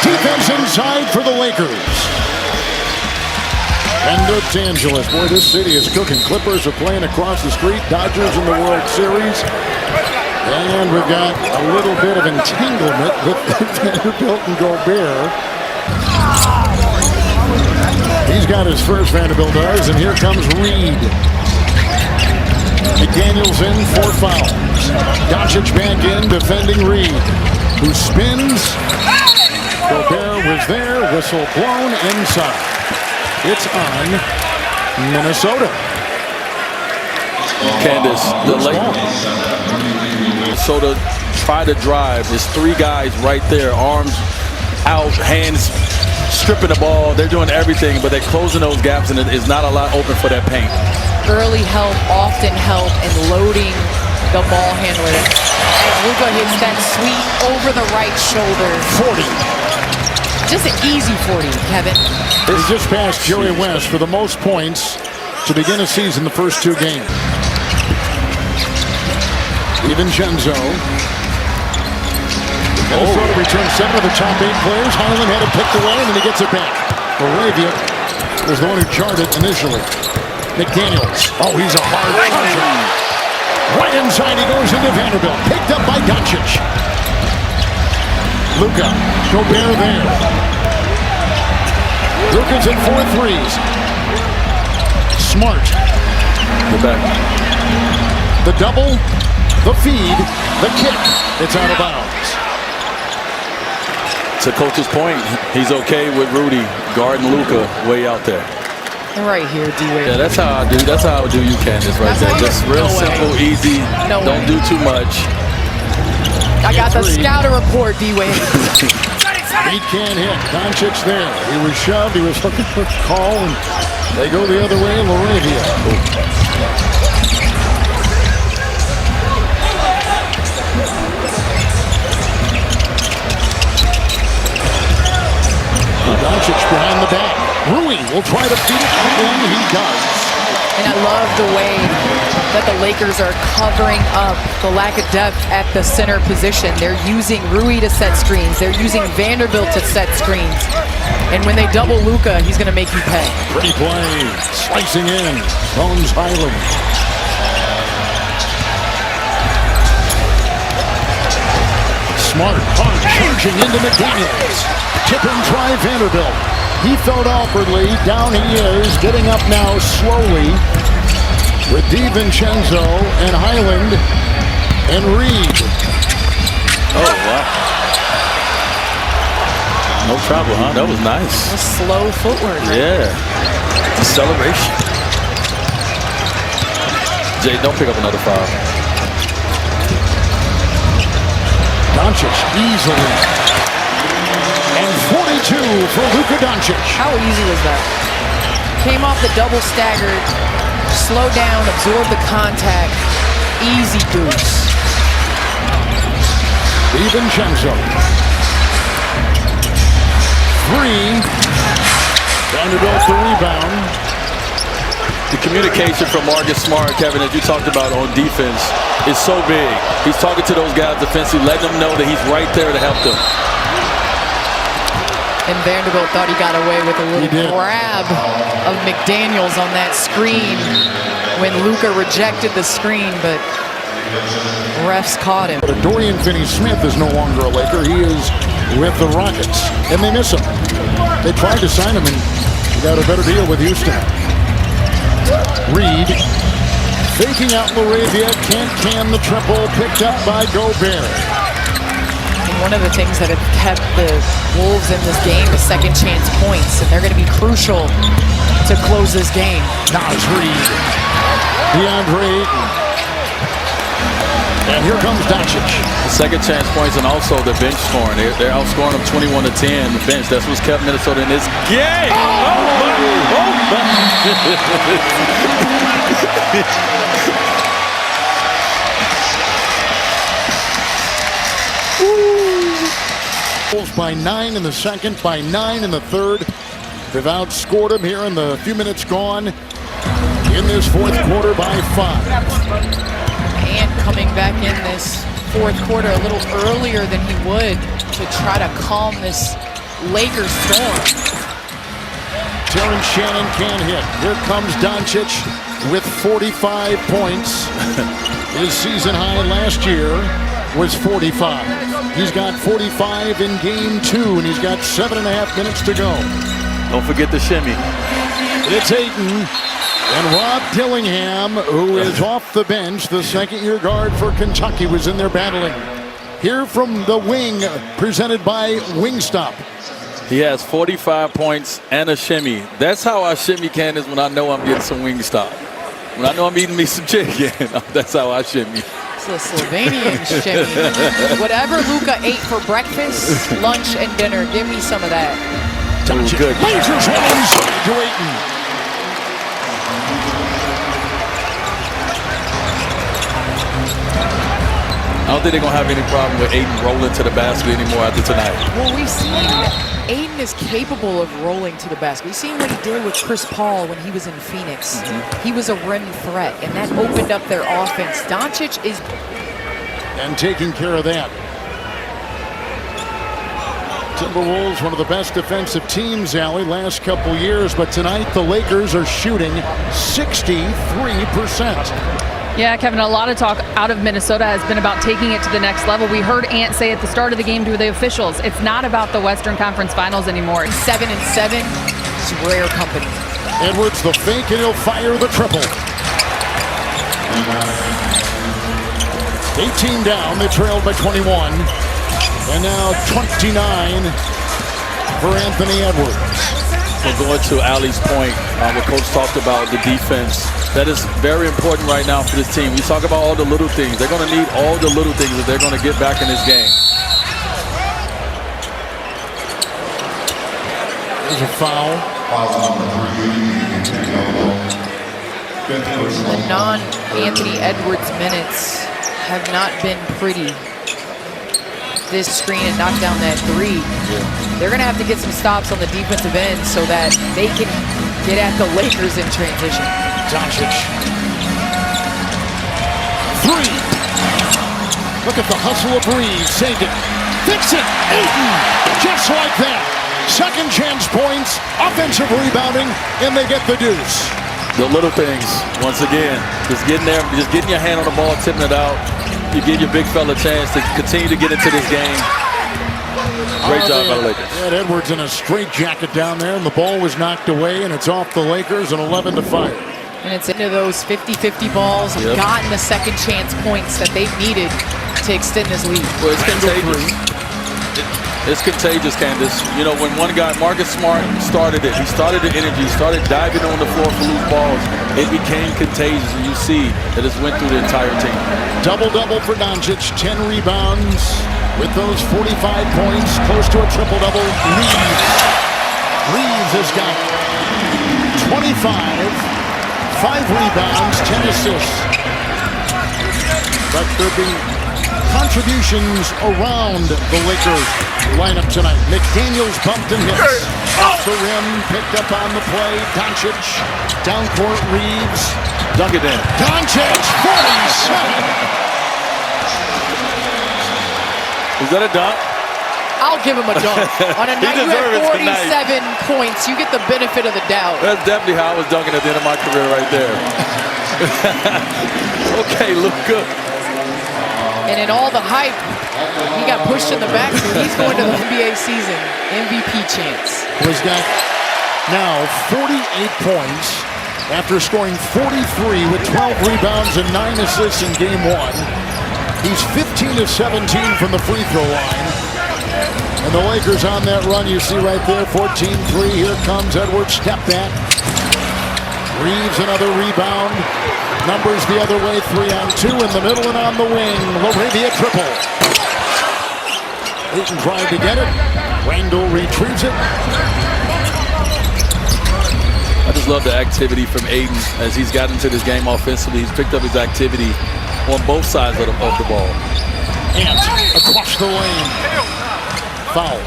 Defense inside for the Lakers. And Los Angeles, boy, this city is cooking. Clippers are playing across the street. Dodgers in the World Series. And we've got a little bit of entanglement with Vanderbilt and Gobert. He's got his first, Vanderbilt does, and here comes Reed. McDaniels in for fouls. Doncic back in, defending Reed, who spins. Gobert was there, whistle blown inside. It's on Minnesota. Candace, the Minnesota try to drive. There's three guys right there, arms out, hands stripping the ball. They're doing everything, but they're closing those gaps, and it's not a lot open for that paint. Early help, often help, and loading the ball handler. And Luka hits that sweep over the right shoulder. 40. Just an easy 40, Kevin. He just passed Jerry West for the most points to begin a season the first two games. DiVincenzo. Minnesota returns 7 of the top 8 players. Highland had it picked away, and then he gets it back. Moravia was the one who charted initially. McDaniels. Oh, he's a hard puncher. Right inside, he goes into Vanderbilt. Picked up by Doncic. Luka. Gobert there. Luka's in 4 threes. Smart. Go back. The double, the feed, the kick. It's out of bounds. To coach's point, he's okay with Rudy guarding Luka way out there. Right here, D-Wade. Yeah, that's how I do. That's how I do you, Candace, right there. Just real simple, easy. Don't do too much. I got the scouter report, D-Wade. He can't hit. Doncic's there. He was shoved. He was looking for a call, and they go the other way. Moravia. Doncic behind the back. Rui will try to beat it, and he does. And I love the way that the Lakers are covering up the lack of depth at the center position. They're using Rui to set screens. They're using Vanderbilt to set screens. And when they double Luka, he's going to make you pay. Pretty play. Slicing in. Bones Highland. Smart. Hard charging into McDaniels. Tip and try Vanderbilt. He felt awkwardly. Down he is. Getting up now slowly with DiVincenzo and Highland and Reed. Oh, wow. No trouble, huh? That was nice. A slow footwork. Right? Yeah. Deceleration. Jay, don't pick up another foul. Doncic easily. And 42 for Luka Doncic. How easy was that? Came off the double staggered, slow down, absorb the contact, easy deuce. DiVincenzo. 3. Vanderbilt the rebound. The communication from Marcus Smart, Kevin, as you talked about on defense, is so big. He's talking to those guys defensively, letting them know that he's right there to help them. And Vanderbilt thought he got away with a little grab of McDaniels on that screen when Luka rejected the screen, but refs caught him. But Dorian Finney-Smith is no longer a Laker. He is with the Rockets, and they miss him. They tried to sign him, and he got a better deal with Houston. Reed faking out Moravia, can't can the triple, picked up by Gobert. One of the things that have kept the Wolves in this game is second chance points, and they're going to be crucial to close this game. Now it's Reed. DeAndre Ayton. And here comes Doncic. The second chance points and also the bench scoring. They're outscoring them 21-10. The bench, that's what's kept Minnesota in this game. By 9 in the second, by 9 in the third. They've outscored them here in the few minutes gone in this fourth quarter by 5. And coming back in this fourth quarter a little earlier than he would to try to calm this Lakers storm. Terrence Shannon can't hit. Here comes Doncic with 45 points. His season high last year was 45. He's got 45 in game 2, and he's got 7.5 minutes to go. Don't forget the shimmy. It's Ayton and Rob Dillingham, who is off the bench. The second-year guard for Kentucky was in there battling. Here from the wing, presented by Wingstop. He has 45 points and a shimmy. That's how I shimmy, Candace, when I know I'm getting some Wingstop. When I know I'm eating me some chicken, that's how I shimmy. It's a Slovenian shimmy. Whatever Luka ate for breakfast, lunch, and dinner, give me some of that. Doncic lasers one inside to Ayton. I don't think they're going to have any problem with Ayton rolling to the basket anymore after tonight. Well, we've seen Ayton is capable of rolling to the basket. We've seen what he did with Chris Paul when he was in Phoenix. He was a rim threat, and that opened up their offense. Doncic is... And taking care of that. Timberwolves, one of the best defensive teams, Allie, last couple years. But tonight, the Lakers are shooting 63%. Yeah, Kevin, a lot of talk out of Minnesota has been about taking it to the next level. We heard Ant say at the start of the game to the officials, it's not about the Western Conference Finals anymore. 7-7, it's rare company. Edwards the fake, and he'll fire the triple. 18 down, they trailed by 21. And now 29 for Anthony Edwards. So going to Ali's point, what Coach talked about, the defense, that is very important right now for this team. We talk about all the little things. They're going to need all the little things if they're going to get back in this game. There's a foul. The non-Anthony Edwards minutes have not been pretty. This screen and knock down that three. They're going to have to get some stops on the defensive end so that they can get at the Lakers in transition. Doncic. Three. Look at the hustle of Reeves. Save it. Fix it. Ayton. Just like that. Second chance points. Offensive rebounding. And they get the deuce. The little things, once again, just getting there, just getting your hand on the ball, tipping it out. You give your big fella a chance to continue to get into this game. Great job by the Lakers. Ed Edwards in a straight jacket down there, and the ball was knocked away, and it's off the Lakers, and 11-5. And it's into those 50-50 balls, have gotten the second chance points that they've needed to extend this lead. Well, it's contagious. It's contagious, Candace. You know, when one guy, Marcus Smart, started it, he started the energy, started diving on the floor for loose balls, it became contagious, and you see that it's went through the entire team. Double-double for Doncic, 10 rebounds with those 45 points, close to a triple-double. Reeves has got 25, 5 rebounds, 10 assists. But there'll be contributions around the Lakers lineup tonight. McDaniels bumped and hits. Off the rim, picked up on the play. Doncic, down court, Reeves. Dunk it in. Doncic, 47. Is that a dunk? I'll give him a dunk. On a night you have 47 points, you get the benefit of the doubt. That's definitely how I was dunking at the end of my career right there. Okay, look good. And in all the hype, he got pushed in the back, so he's going to the NBA season MVP chance. He's got now 48 points after scoring 43 with 12 rebounds and 9 assists in game 1. He's 15-17 from the free throw line. And the Lakers on that run you see right there, 14-3. Here comes Edwards, step back. Reeves another rebound. Numbers the other way, 3-on-2 in the middle and on the wing. Laravia triple. Ayton tried to get it. Randall retrieves it. I just love the activity from Ayton as he's gotten into this game offensively. He's picked up his activity on both sides of the ball. Ant across the lane. Foul.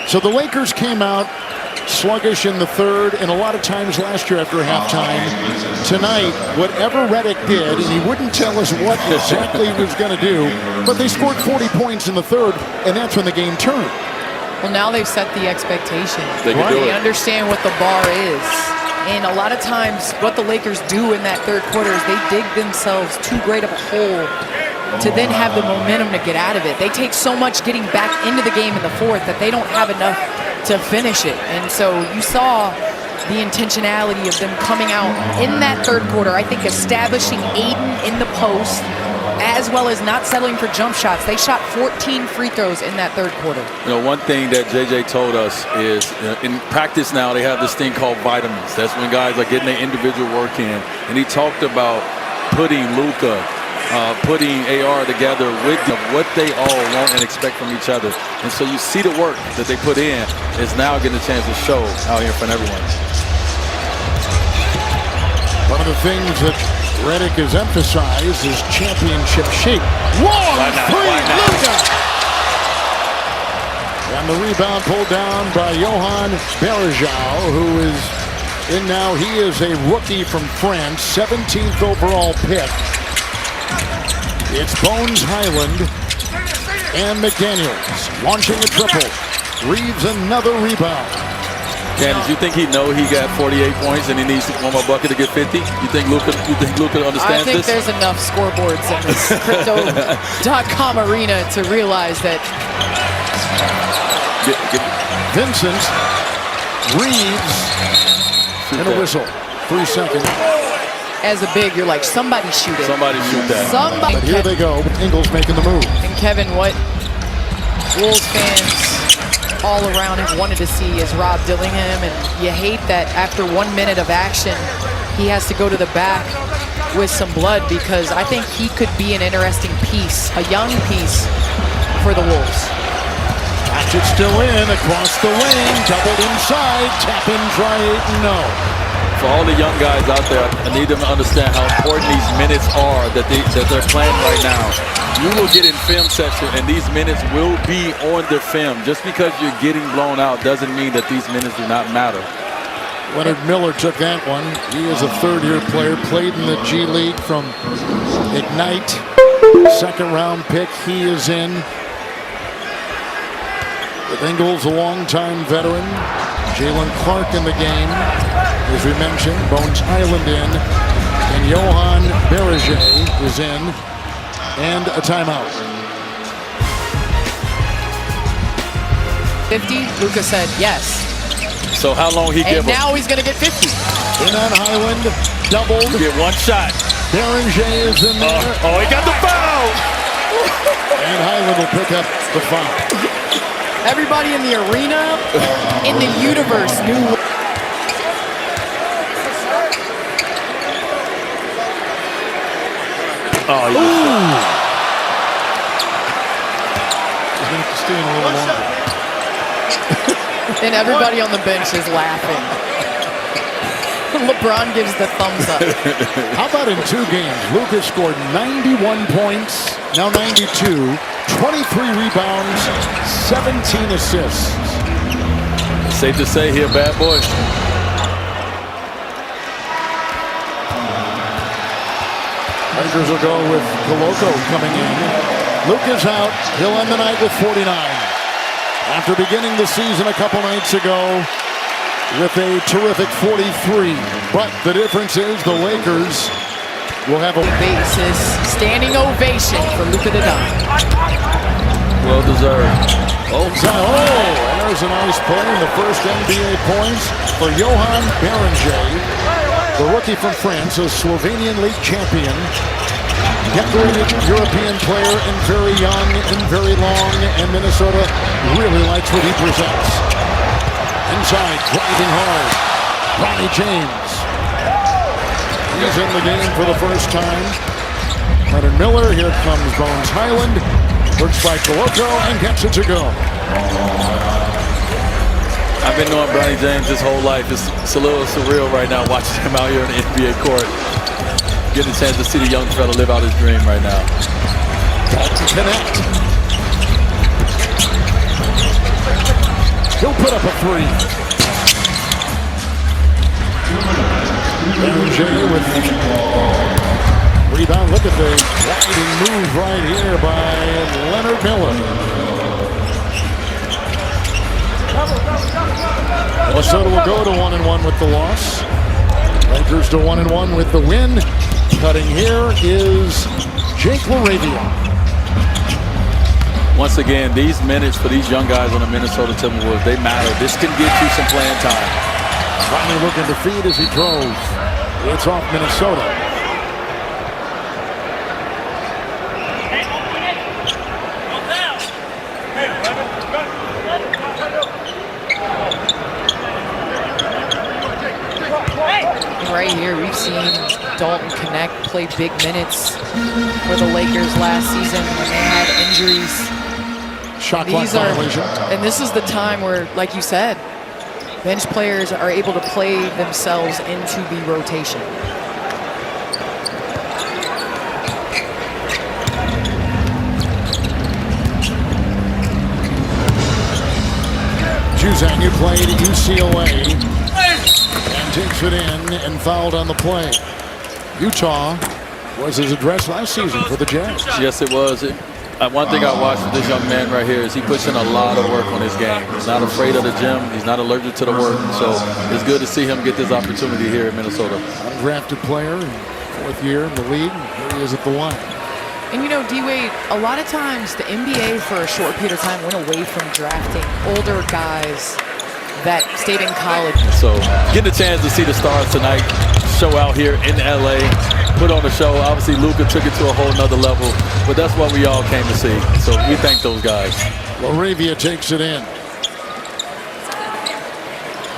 So the Lakers came out sluggish in the third, and a lot of times last year after halftime. Tonight, whatever Redick did, and he wouldn't tell us what exactly he was going to do, but they scored 40 points in the third, and that's when the game turned. Well, now they've set the expectation. They can do it. They understand what the bar is. And a lot of times what the Lakers do in that third quarter is they dig themselves too great of a hole to then have the momentum to get out of it. They take so much getting back into the game in the fourth that they don't have enough to finish it. And so you saw the intentionality of them coming out in that third quarter. I think establishing Aiden in the post, as well as not settling for jump shots. They shot 14 free throws in that third quarter. You know, one thing that JJ told us is in practice now they have this thing called vitamins. That's when guys are getting their individual work in. And he talked about putting Luka, putting AR together with what they all want and expect from each other. And so you see the work that they put in is now getting a chance to show out here in front of everyone. One of the things that Redick has emphasized is championship shape. Long three, Luka! And the rebound pulled down by Johan Berejau, who is in now. He is a rookie from France, 17th overall pick. It's Bones Highland and McDaniels launching a triple. Reeves another rebound. Candace, you think he got 48 points and he needs one more bucket to get 50? You think Luka understands this? I think there's enough scoreboards in this Crypto.com arena to realize that. Vincent, Reeves, and a whistle. 3 seconds. As a big, you're like, somebody shoot it. Somebody shoot that. Somebody. But here they go. Ingles making the move. And Kevin, what Wolves fans all around him wanted to see is Rob Dillingham, and you hate that after 1 minute of action, he has to go to the back with some blood, because I think he could be an interesting piece, a young piece for the Wolves. Hatchet still in, across the wing, doubled inside, tap in, try it, no. For all the young guys out there, I need them to understand how important these minutes are that they're playing right now. You will get in film section, and these minutes will be on the film. Just because you're getting blown out doesn't mean that these minutes do not matter. Leonard Miller took that one. He is a third-year player, played in the G League from Ignite. Second-round pick, he is in. With Ingles, a long-time veteran. Jalen Clark in the game. As we mentioned, Bones Highland in. And Johan Berejau is in. And a timeout. 50, Luka said yes. So how long he give him? And now he's going to get 50. In on Highland, doubled. Get one shot. Berejau is in there. Oh, he got the foul! And Highland will pick up the foul. Everybody in the arena, in the universe knew. Oh, he's going to have to stay in a little longer. And everybody on the bench is laughing. LeBron gives the thumbs up. How about in 2 games? Luka scored 91 points, now 92, 23 rebounds, 17 assists. Safe to say here, bad boy. Lakers will go with Koloko coming in. Luka's out. He'll end the night with 49. After beginning the season a couple nights ago with a terrific 43. But the difference is the Lakers will have a basis, standing ovation for Luka Doncic. Well deserved. Oh, there's a nice play in the first NBA points for Johan Berejau, the rookie from France, a Slovenian league champion, decorated European player, and very young and very long, and Minnesota really likes what he presents. Inside, driving hard, Bronny James. He's in the game for the first time. Leonard Miller, here comes Bones Highland. Works by Koloko and gets it to go. I've been knowing Bronny James his whole life. It's a little surreal right now watching him out here in the NBA court. Getting a chance to see the young fella live out his dream right now. Connect. He'll put up a 3. Berger with rebound. Look at the sliding move right here by Leonard Miller. Minnesota will go to 1-1 with the loss. Lakers to 1-1 with the win. Cutting here is Jake LaRavia. Once again, these minutes for these young guys on the Minnesota Timberwolves, they matter. This can get you some playing time. Finally looking to feed as he drove. It's off Minnesota. Right here, we've seen Dalton Connect play big minutes for the Lakers last season when they had injuries. Shot clock violation. And this is the time where, like you said, bench players are able to play themselves into the rotation. Juzang, who played at UCLA, and takes it in and fouled on the play. Utah was his address last season for the Jazz. Yes, it was. One thing I watched with this young man right here is he puts in a lot of work on his game. He's not afraid of the gym. He's not allergic to the work. So it's good to see him get this opportunity here in Minnesota. Undrafted player, fourth year in the league. Here he is at the line. And you know, D-Wade, a lot of times the NBA for a short period of time went away from drafting older guys that stayed in college. So getting a chance to see the stars tonight show out here in LA, put on the show. Obviously Luka took it to a whole nother level, but that's what we all came to see. So we thank those guys. LaRavia takes it in.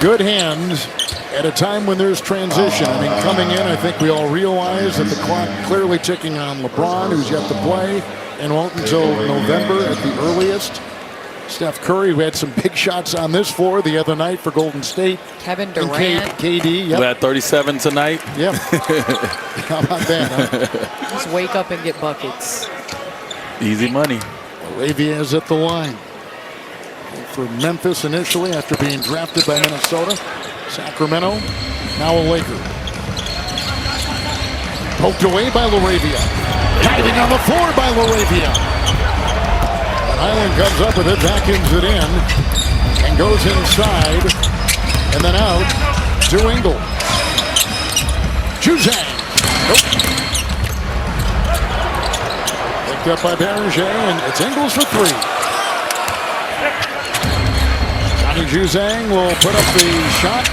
Good hands at a time when there's transition. I mean, coming in, I think we all realize that the clock clearly ticking on LeBron, who's yet to play and won't until November at the earliest. Steph Curry, who had some big shots on this floor the other night for Golden State. Kevin Durant. KD, yep. We had 37 tonight. Yep. How about that, huh? Just wake up and get buckets. Easy money. LaRavia is at the line. For Memphis initially after being drafted by Minnesota. Sacramento, now a Laker. Poked away by LaRavia. Hiding on the floor by LaRavia. Island comes up with it, vacuums it in, and goes inside, and then out to Ingles. Juzang. Nope. Picked up by Berger, and it's Ingles for three. Johnny Juzang will put up the shot.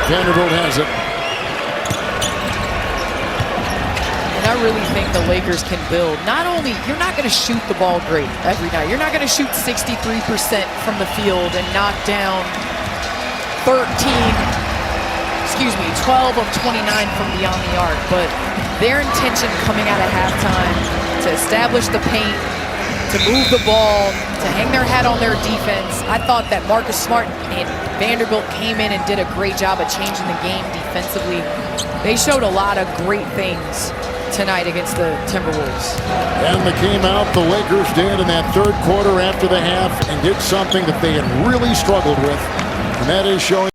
Vanderbilt has it. I really think the Lakers can build. Not only, you're not going to shoot the ball great every night. You're not going to shoot 63% from the field and knock down 12 of 29 from beyond the arc. But their intention coming out of halftime to establish the paint, to move the ball, to hang their hat on their defense. I thought that Marcus Smart and Vanderbilt came in and did a great job of changing the game defensively. They showed a lot of great things tonight against the Timberwolves. And they came out, the Lakers did, in that third quarter after the half and did something that they had really struggled with, and that is showing